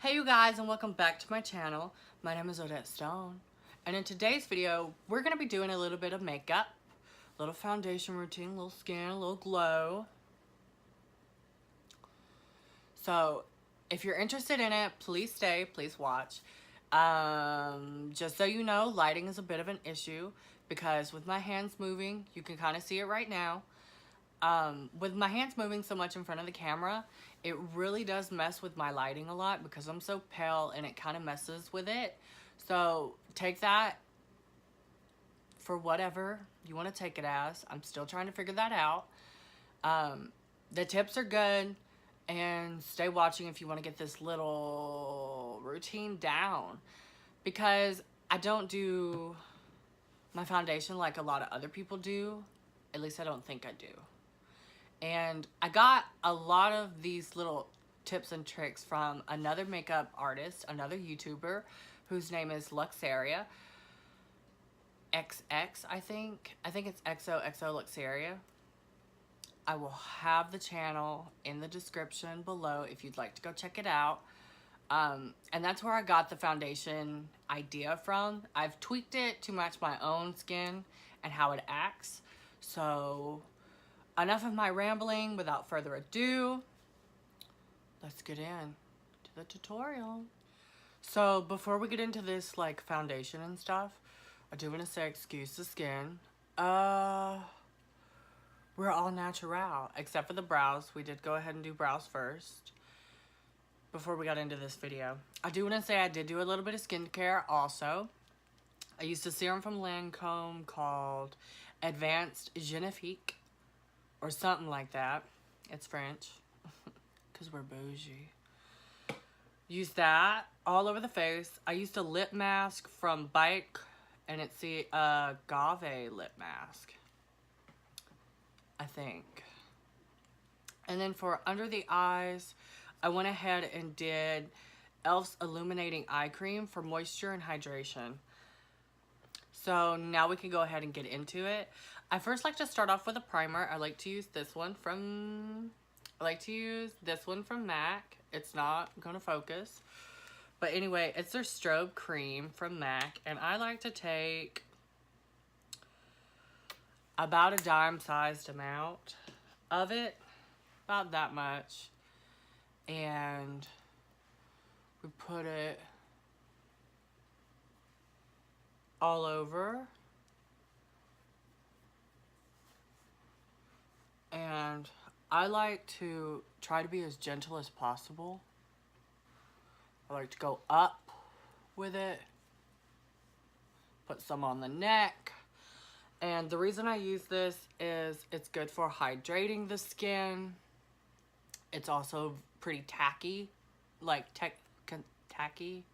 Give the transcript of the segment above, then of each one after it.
Hey you guys, and welcome back to my channel. My name is Odette Stone, and in today's video we're going to be doing a little bit of makeup, a little foundation routine, a little skin, a little glow. So if you're interested in it, please stay, please watch. Just so you know, lighting is a bit of an issue because with my hands moving, you can kind of see it right now. With my hands moving so much in front of the camera, it really does mess with my lighting a lot because I'm so pale and it kind of messes with it. So take that for whatever you want to take it as. I'm still trying to figure that out. The tips are good, and stay watching if you want to get this little routine down, because I don't do my foundation like a lot of other people do. At least I don't think I do. And I got a lot of these little tips and tricks from another makeup artist, another YouTuber, whose name is Luxaria. XX, I think. I think it's XOXO Luxaria. I will have the channel in the description below if you'd like to go check it out. And that's where I got the foundation idea from. I've tweaked it to match my own skin and how it acts. So enough of my rambling. Without further ado, let's get in to the tutorial. So before we get into this like foundation and stuff, I do want to say excuse the skin. We're all natural except for the brows. We did go ahead and do brows first before we got into this video. I do want to say I did do a little bit of skincare also. I used a serum from Lancome called Advanced Genifique or something like that. It's French because we're bougie. Use that all over the face. I used a lip mask from Bike, and it's the Agave lip mask, I think. And then for under the eyes, I went ahead and did e.l.f.'s Illuminating Eye Cream for moisture and hydration. So now we can go ahead and get into it. I first like to start off with a primer. I like to use this one from MAC. It's not gonna focus. But anyway, it's their strobe cream from MAC, and I like to take about a dime-sized amount of it, about that much, and we put it all over, and I like to try to be as gentle as possible. I like to go up with it, put some on the neck. And the reason I use this is it's good for hydrating the skin. It's also pretty tacky, like tacky.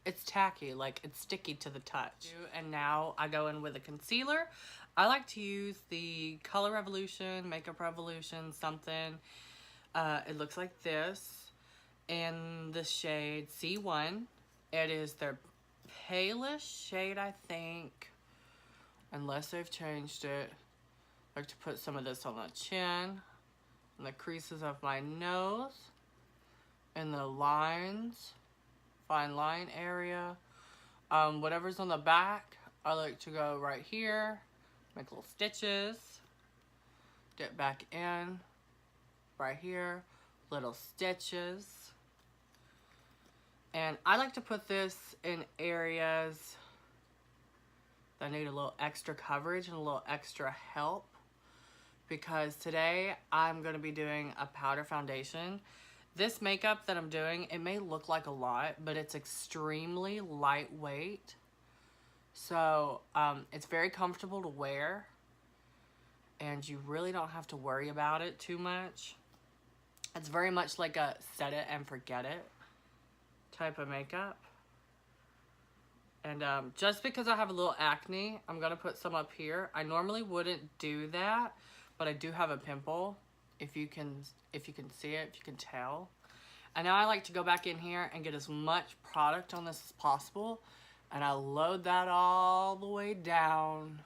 It's tacky, like it's sticky to the touch. And now I go in with a concealer. I like to use the Color Revolution, Makeup Revolution, something. It looks like this in the shade C1. It is their palest shade, I think. Unless they've changed it. I like to put some of this on the chin, and the creases of my nose, and the lines, fine line area. Whatever's on the back, I like to go right here, make little stitches, dip back in, right here, little stitches. And I like to put this in areas that need a little extra coverage and a little extra help, because today I'm going to be doing a powder foundation. This makeup that I'm doing, it may look like a lot, but it's extremely lightweight. So it's very comfortable to wear, and you really don't have to worry about it too much. It's very much like a set it and forget it type of makeup. And just because I have a little acne, I'm going to put some up here. I normally wouldn't do that, but I do have a pimple, if you can see it, if you can tell. And now I like to go back in here and get as much product on this as possible. And I load that all the way down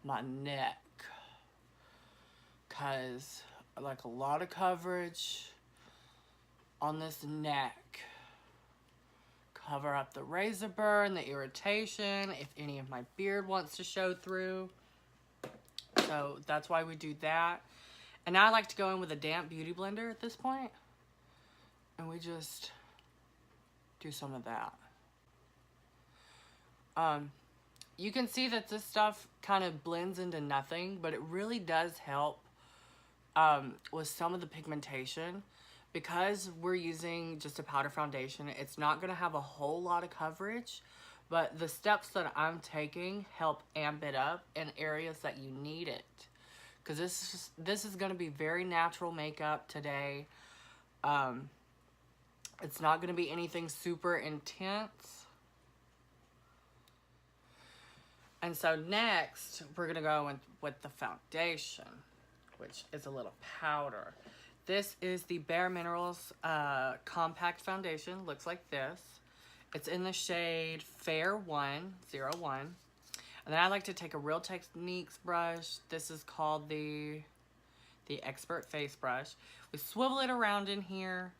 my neck, because I like a lot of coverage. on this neck. Cover up the razor burn, the irritation, if any of my beard wants to show through. So that's why we do that. And now I like to go in with a damp beauty blender at this point. And we just do some of that. You can see that this stuff kind of blends into nothing, but it really does help with some of the pigmentation. Because we're using just a powder foundation, it's not going to have a whole lot of coverage, but the steps that I'm taking help amp it up in areas that you need it. Because this is going to be very natural makeup today. It's not going to be anything super intense. And so next, we're going to go in with the foundation, which is a little powder. This is the Bare Minerals Compact Foundation. Looks like this. It's in the shade Fair 101. And then I like to take a Real Techniques brush. This is called the Expert Face Brush. We swivel it around in here,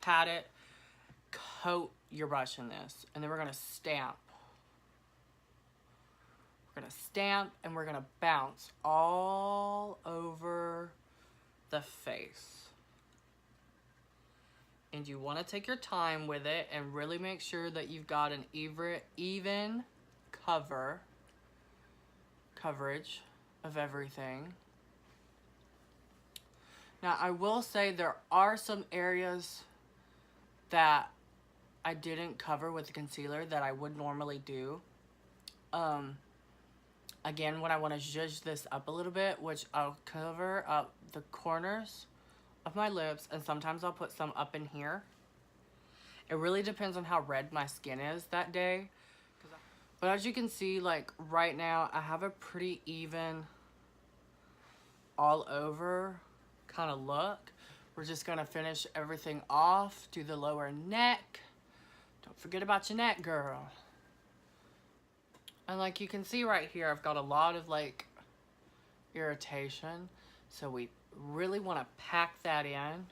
pat it, coat your brush in this. And then we're going to stamp. We're going to stamp and we're going to bounce all over the face. And you want to take your time with it and really make sure that you've got an even coverage of everything. Now I will say there are some areas that I didn't cover with the concealer that I would normally do. Again, when I want to zhuzh this up a little bit, which I'll cover up the corners of my lips, and sometimes I'll put some up in here. It really depends on how red my skin is that day. But as you can see, like right now, I have a pretty even all over kind of look. We're just gonna finish everything off, do the lower neck. Don't forget about your neck, girl. And like you can see right here, I've got a lot of like irritation. So we really want to pack that in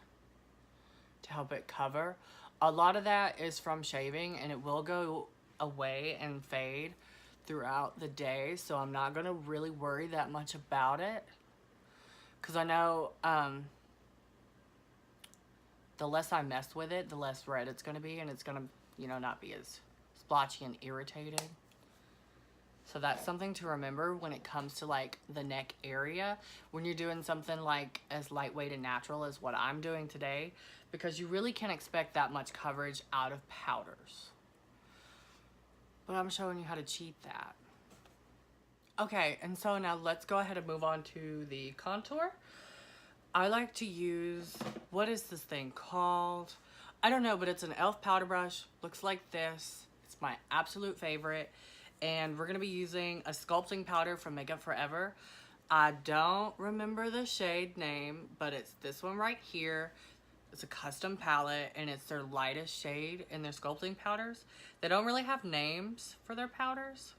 to help it cover. A lot of that is from shaving and it will go away and fade throughout the day. So I'm not going to really worry that much about it. Because I know the less I mess with it, the less red it's going to be. And it's going to, you know, not be as splotchy and irritating. So that's something to remember when it comes to like the neck area when you're doing something like as lightweight and natural as what I'm doing today, because you really can't expect that much coverage out of powders. But I'm showing you how to cheat that. Okay, and so now let's go ahead and move on to the contour. I like to use, what is this thing called? I don't know, but it's an e.l.f. powder brush. Looks like this. It's my absolute favorite. And we're going to be using a sculpting powder from Makeup Forever. I don't remember the shade name, but it's this one right here. It's a custom palette, and it's their lightest shade in their sculpting powders. They don't really have names for their powders.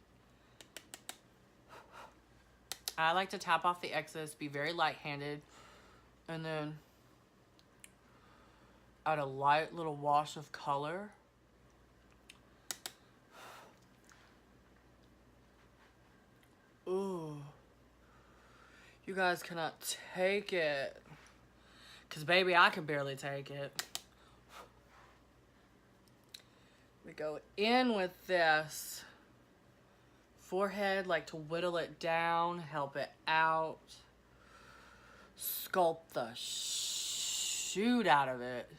I like to tap off the excess, be very light-handed, and then add a light little wash of color. Ooh, you guys cannot take it. Cause baby, I can barely take it. We go in with this forehead, like to whittle it down, help it out. Sculpt the shoot out of it.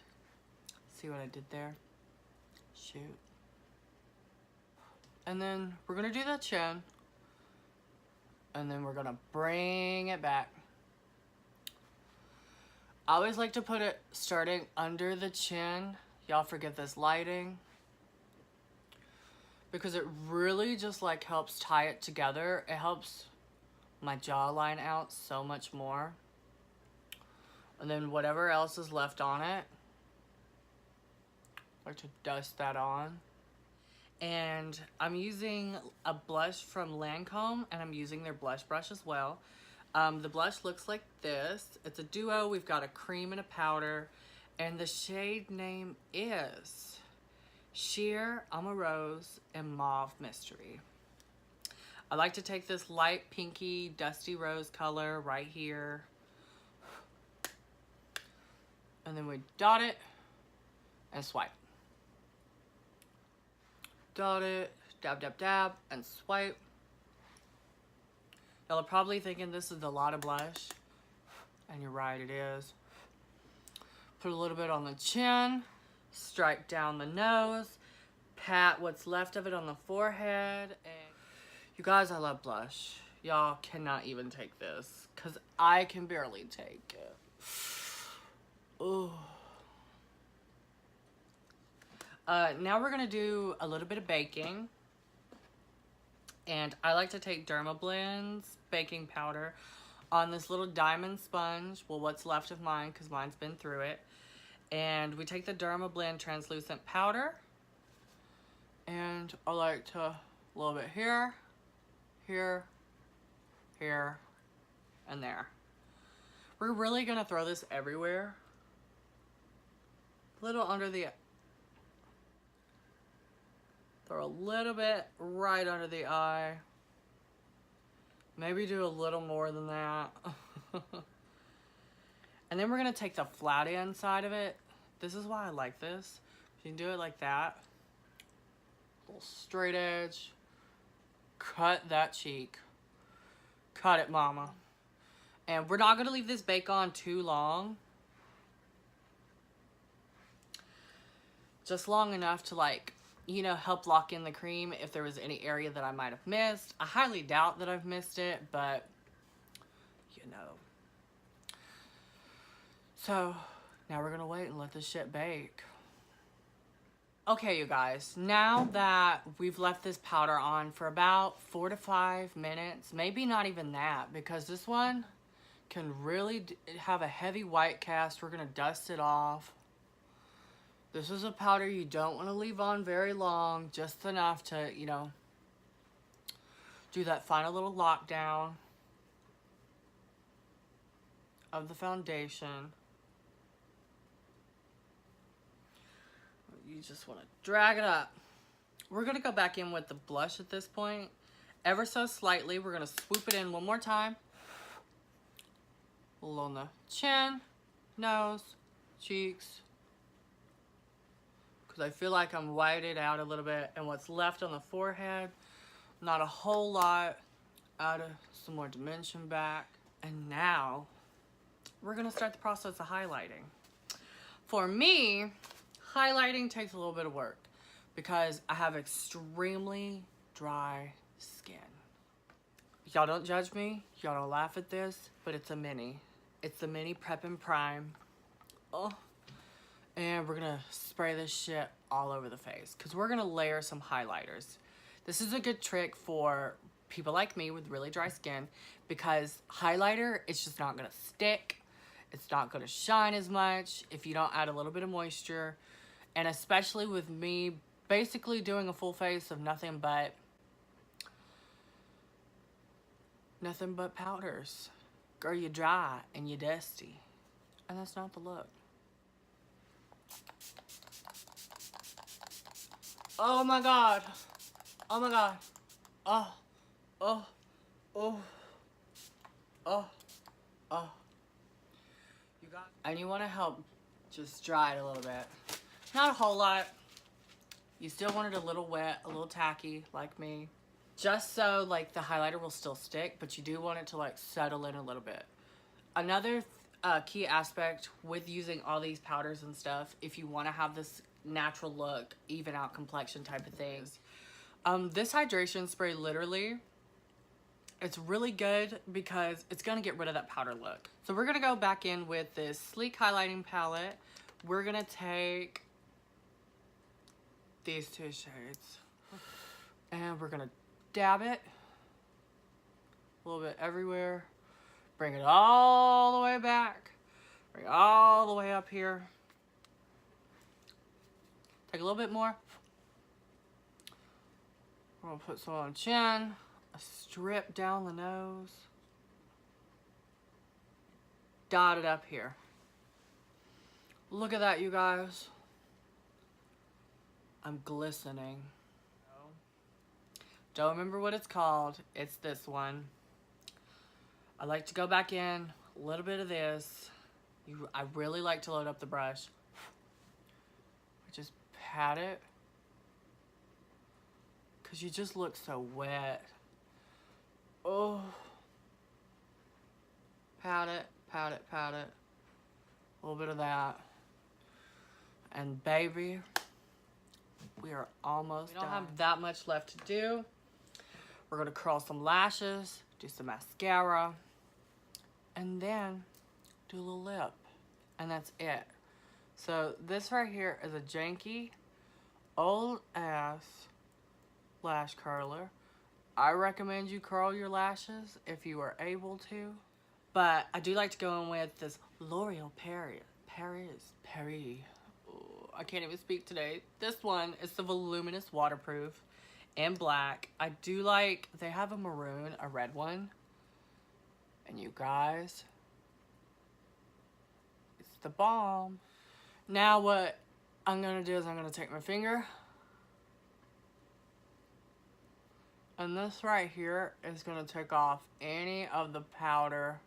See what I did there? Shoot. And then we're gonna do the chin. And then we're gonna bring it back. I always like to put it starting under the chin. Y'all forget this lighting. Because it really just like helps tie it together. It helps my jawline out so much more. And then whatever else is left on it, I like to dust that on. And I'm using a blush from Lancome, and I'm using their blush brush as well. The blush looks like this. It's a duo. We've got a cream and a powder, And the shade name is Sheer Amorose and Mauve Mystery. I like to take this light pinky dusty rose color right here, and then we dot it and swipe. Dot it, dab, dab, dab, and swipe. Y'all are probably thinking this is a lot of blush, and you're right, it is. Put a little bit on the chin, stripe down the nose, pat what's left of it on the forehead, and you guys, I love blush. Y'all cannot even take this, because I can barely take it. Ooh. Now we're gonna do a little bit of baking. And I like to take Dermablend's baking powder on this little diamond sponge. Well, what's left of mine, because mine's been through it. And we take the Dermablend translucent powder. And I like to, a little bit here, here, here, and there. We're really gonna throw this everywhere. A little under the, throw a little bit right under the eye. Maybe do a little more than that. And then we're gonna take the flat end side of it. This is why I like this. You can do it like that. Little straight edge. Cut that cheek. Cut it, mama. And we're not gonna leave this bake on too long. Just long enough to, like, you know, help lock in the cream if there was any area that I might have missed. I highly doubt that I've missed it, but you know. So now we're gonna wait and let this shit bake. Okay, you guys, now that we've left this powder on for about 4 to 5 minutes, maybe not even that, because this one can really have a heavy white cast. We're gonna dust it off. This is a powder you don't want to leave on very long, just enough to, you know, do that final little lockdown of the foundation. You just want to drag it up. We're going to go back in with the blush at this point, ever so slightly. We're going to swoop it in one more time. A little on the chin, nose, cheeks. Because I feel like I'm whited out a little bit, and what's left on the forehead, not a whole lot. Add some more dimension back. And now we're gonna start the process of highlighting. For me, highlighting takes a little bit of work because I have extremely dry skin. Y'all don't judge me, y'all don't laugh at this, but it's a mini. It's the mini Prep and Prime. Oh. And we're gonna spray this shit all over the face because we're gonna layer some highlighters. This is a good trick for people like me with really dry skin because highlighter, it's just not gonna stick. It's not gonna shine as much if you don't add a little bit of moisture. And especially with me basically doing a full face of nothing but powders. Girl, you dry and you dusty. And that's not the look. Oh my God. Oh my God. Oh. Oh. Oh. Oh. Oh. You got, and you want to help just dry it a little bit. Not a whole lot. You still want it a little wet, a little tacky, like me. Just so like the highlighter will still stick, but you do want it to like settle in a little bit. Another key aspect with using all these powders and stuff, if you want to have this natural look, even out complexion type of things, this hydration spray, literally, it's really good because it's going to get rid of that powder look. So we're going to go back in with this sleek highlighting palette. We're going to take these two shades and we're going to dab it a little bit everywhere. Bring it all the way back. Bring it all the way up here. Take a little bit more. We're gonna put some on the chin. A strip down the nose. Dot it up here. Look at that, you guys. I'm glistening. Don't remember what it's called. It's this one. I like to go back in, a little bit of this. I really like to load up the brush. Just pat it. Because you just look so wet. Oh. Pat it, pat it, pat it. A little bit of that. And baby, we are almost done. We don't have that much left to do. We're gonna curl some lashes, do some mascara, and then do a little lip. And that's it. So this right here is a janky, old ass lash curler. I recommend you curl your lashes if you are able to. But I do like to go in with this L'Oreal Paris. Ooh, I can't even speak today. This one is the Voluminous Waterproof in black. I do like, they have a maroon, a red one. And you guys, it's the bomb. Now what I'm gonna do is I'm gonna take my finger. And this right here is gonna take off any of the powder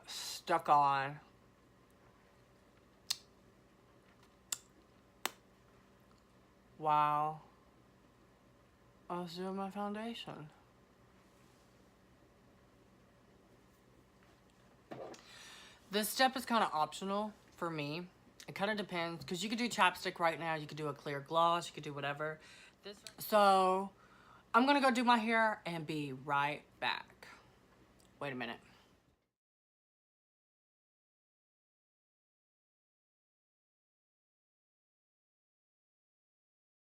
stuck on. Wow. I was doing my foundation. This step is kind of optional for me. It kind of depends, because you could do chapstick right now, you could do a clear gloss, you could do whatever. So I'm gonna go do my hair and be right back. Wait a minute.